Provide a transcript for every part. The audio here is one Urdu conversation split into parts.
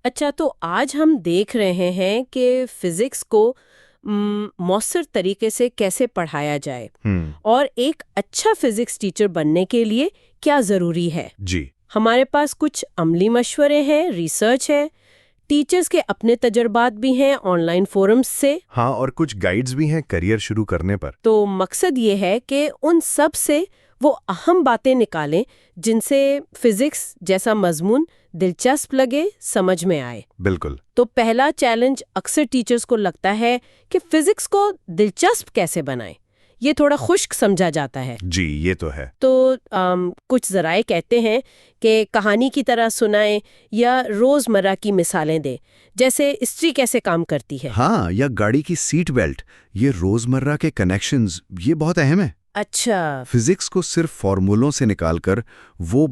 اچھا، تو آج ہم دیکھ رہے ہیں کہ فزکس کو مؤثر طریقے سے کیسے پڑھایا جائے اور ایک اچھا فزکس ٹیچر بننے کے لیے کیا ضروری ہے۔ جی ہمارے پاس کچھ عملی مشورے ہیں، ریسرچ ہے، ٹیچرز کے اپنے تجربات بھی ہیں آن لائن فورمز سے۔ ہاں، اور کچھ گائیڈز بھی ہیں کیریئر شروع کرنے پر۔ تو مقصد یہ ہے کہ ان سب سے وہ اہم باتیں نکالیں جن سے فزکس جیسا مضمون دلچسپ لگے، سمجھ میں آئے۔ بالکل۔ تو پہلا چیلنج اکثر ٹیچرز کو لگتا ہے کہ فزکس کو دلچسپ کیسے بنائیں۔ یہ تھوڑا خشک سمجھا جاتا ہے۔ جی یہ تو ہے۔ تو کچھ ذرائع کہتے ہیں کہ کہانی کی طرح سنائیں یا روزمرہ کی مثالیں دیں، جیسے استری کیسے کام کرتی ہے۔ ہاں، یا گاڑی کی سیٹ بیلٹ، یہ روزمرہ کے کنیکشنز، یہ بہت اہم ہے۔ اچھا، فزکس کو صرف فارمولوں سے نکال کر وہ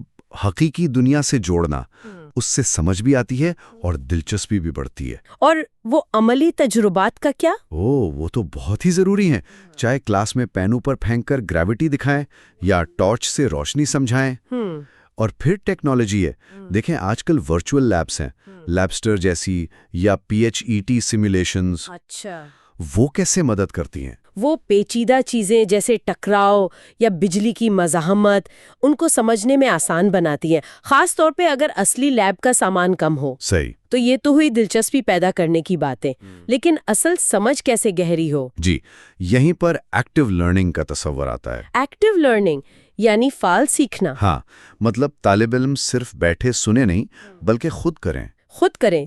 حقیقی دنیا سے جوڑنا، اس سے سمجھ بھی آتی ہے اور دلچسپی بھی بڑھتی ہے۔ اور وہ عملی تجربات کا کیا؟ وہ تو بہت ہی ضروری ہیں، چاہے کلاس میں پینوں پر پھینک کر گریوٹی دکھائیں یا ٹارچ سے روشنی سمجھائیں۔ اور پھر ٹیکنالوجی ہے، دیکھیں آج کل ورچوئل لیبس ہیں، لیبسٹر جیسی یا PHET سیمولیشنز، اچھا، وہ کیسے مدد کرتی ہیں؟ وہ پیچیدہ چیزیں جیسے ٹکراؤ یا بجلی کی مزاحمت ان کو سمجھنے میں آسان بناتی ہیں، خاص طور پہ اگر اصلی لیب کا سامان کم ہو۔ صحیح۔ تو یہ تو ہوئی دلچسپی پیدا کرنے کی باتیں، لیکن اصل سمجھ کیسے گہری ہو؟ جی، یہیں پر ایکٹیو لرننگ کا تصور آتا ہے۔ ایکٹیو لرننگ یعنی فعال سیکھنا۔ ہاں، مطلب طالب علم صرف بیٹھے سنے نہیں بلکہ خود کریں، خود کریں،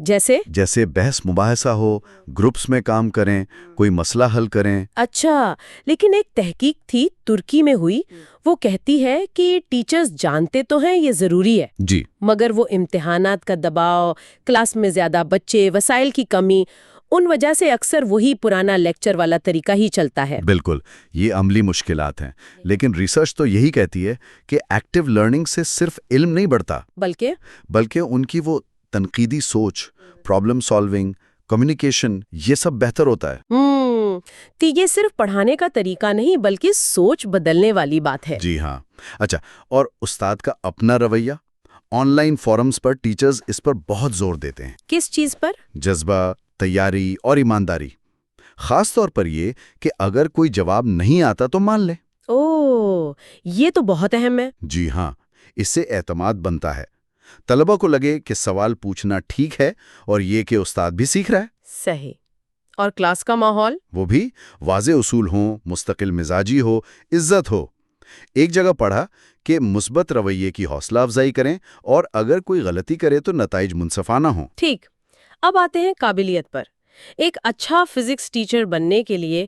جیسے بحث مباحثہ ہو، گروپس میں کام کریں، کوئی مسئلہ حل کریں۔ اچھا، لیکن ایک تحقیق تھی ترکی میں ہوئی، وہ کہتی ہے کہ ٹیچرز جانتے تو ہیں یہ ضروری ہے، جی مگر وہ امتحانات کا دباؤ، کلاس میں زیادہ بچے، وسائل کی کمی، ان وجہ سے اکثر وہی پرانا لیکچر والا طریقہ ہی چلتا ہے۔ بالکل، یہ عملی مشکلات ہیں، لیکن ریسرچ تو یہی کہتی ہے کہ ایکٹیو لرننگ سے صرف علم نہیں بڑھتا، بلکہ ان کی وہ تنقیدی سوچ، پرابلم سالونگ، کمیونیکیشن، یہ سب بہتر ہوتا ہے۔ تو یہ صرف پڑھانے کا طریقہ نہیں بلکہ سوچ بدلنے والی بات ہے۔ جی ہاں۔ اچھا، اور استاد کا اپنا رویہ؟ آن لائن فورمز پر ٹیچرز اس پر بہت زور دیتے ہیں۔ کس چیز پر؟ جذبہ، تیاری اور ایمانداری، خاص طور پر یہ کہ اگر کوئی جواب نہیں آتا تو مان لے۔ یہ تو بہت اہم ہے۔ جی ہاں، اس سے اعتماد بنتا ہے، طلبہ کو لگے کہ سوال پوچھنا ٹھیک ہے اور یہ کہ استاد بھی سیکھ رہا ہے۔ صحیح۔ اور کلاس کا ماحول؟ وہ بھی واضح اصول ہوں، مستقل مزاجی ہو، عزت ہو۔ ایک جگہ پڑھا کہ مثبت رویے کی حوصلہ افزائی کریں اور اگر کوئی غلطی کرے تو نتائج منصفانہ ہوں۔ ٹھیک، اب آتے ہیں قابلیت پر۔ ایک اچھا فزکس ٹیچر بننے کے لیے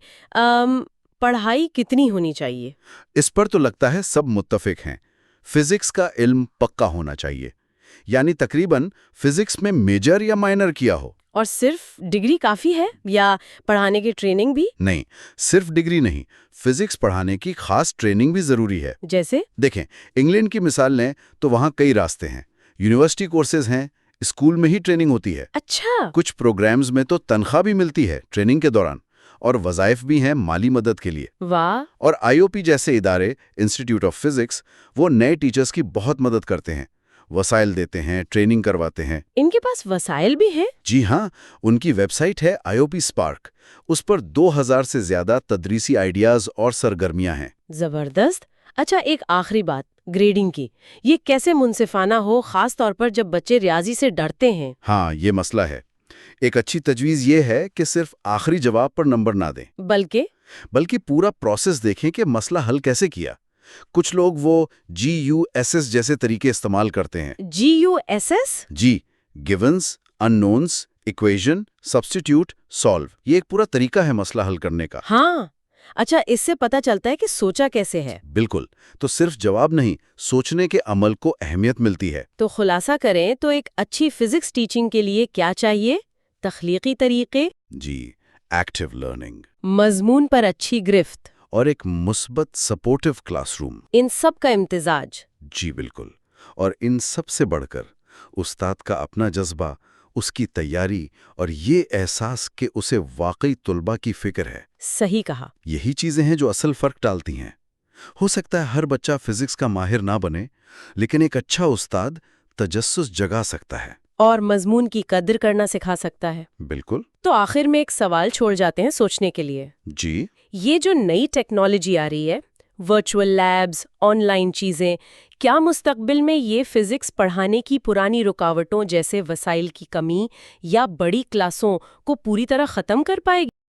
پڑھائی کتنی ہونی چاہیے؟ اس پر تو لگتا ہے سب متفق ہیں، فزکس کا علم پکا ہونا چاہیے، یعنی تقریباً فزکس میں میجر یا مائنر کیا ہو۔ اور صرف ڈگری کافی ہے یا پڑھانے کی ٹریننگ بھی؟ نہیں، صرف ڈگری نہیں، فزکس پڑھانے کی خاص ٹریننگ بھی ضروری ہے۔ جیسے؟ دیکھیں، انگلینڈ کی مثال لیں تو وہاں کئی راستے ہیں، یونیورسٹی کورسز ہیں، اسکول میں ہی ٹریننگ ہوتی ہے۔ اچھا، کچھ پروگرامز میں تو تنخواہ بھی ملتی ہے ٹریننگ کے دوران، اور وظائف بھی ہیں مالی مدد کے لیے۔ واہ۔ اور IOP جیسے ادارے، انسٹیٹیوٹ آف فزکس، وہ نئے ٹیچرز کی بہت مدد کرتے ہیں، وسائل دیتے ہیں، ٹریننگ کرواتے ہیں۔ ان کے پاس وسائل بھی ہیں؟ جی ہاں، ان کی ویب سائٹ ہے IOP Spark، اس پر 2000 سے زیادہ تدریسی آئیڈیاز اور سرگرمیاں ہیں۔ زبردست۔ اچھا، ایک آخری بات، گریڈنگ کی، یہ کیسے منصفانہ ہو، خاص طور پر جب بچے ریاضی سے ڈرتے ہیں؟ ہاں، یہ مسئلہ ہے۔ ایک اچھی تجویز یہ ہے کہ صرف آخری جواب پر نمبر نہ دیں، بلکہ پورا پروسیس دیکھیں کہ مسئلہ حل کیسے کیا۔ کچھ لوگ وہ GUSS جیسے طریقے استعمال کرتے ہیں۔ GUSS؟ جی، گیونز، اننونز، ایکویشن، سبسٹیٹیوٹ، سالو، یہ ایک پورا طریقہ ہے مسئلہ حل کرنے کا۔ ہاں، اچھا، اس سے پتہ چلتا ہے کہ سوچا کیسے ہے۔ بالکل، تو صرف جواب نہیں، سوچنے کے عمل کو اہمیت ملتی ہے۔ تو خلاصہ کریں تو ایک اچھی فزکس ٹیچنگ کے لیے کیا چاہیے؟ تخلیقی طریقے، جی، ایکٹیو لرننگ، مضمون پر اچھی گرفت، اور ایک مثبت سپورٹو کلاس روم۔ ان سب کا امتزاج۔ جی بالکل، اور ان سب سے بڑھ کر استاد کا اپنا جذبہ، اس کی تیاری اور یہ احساس کہ اسے واقعی طلباء کی فکر ہے۔ صحیح کہا۔ یہی چیزیں ہیں جو اصل فرق ڈالتی ہیں۔ ہو سکتا ہے ہر بچہ فزکس کا ماہر نہ بنے، لیکن ایک اچھا استاد تجسس جگا سکتا ہے۔ اور مضمون کی قدر کرنا سکھا سکتا ہے۔ بالکل۔ تو آخر میں ایک سوال چھوڑ جاتے ہیں سوچنے کے لیے۔ جی، یہ جو نئی ٹیکنالوجی آ رہی ہے، ورچوئل لیبز، آن لائن چیزیں، کیا مستقبل میں یہ فزکس پڑھانے کی پرانی رکاوٹوں جیسے وسائل کی کمی یا بڑی کلاسوں کو پوری طرح ختم کر پائے گی؟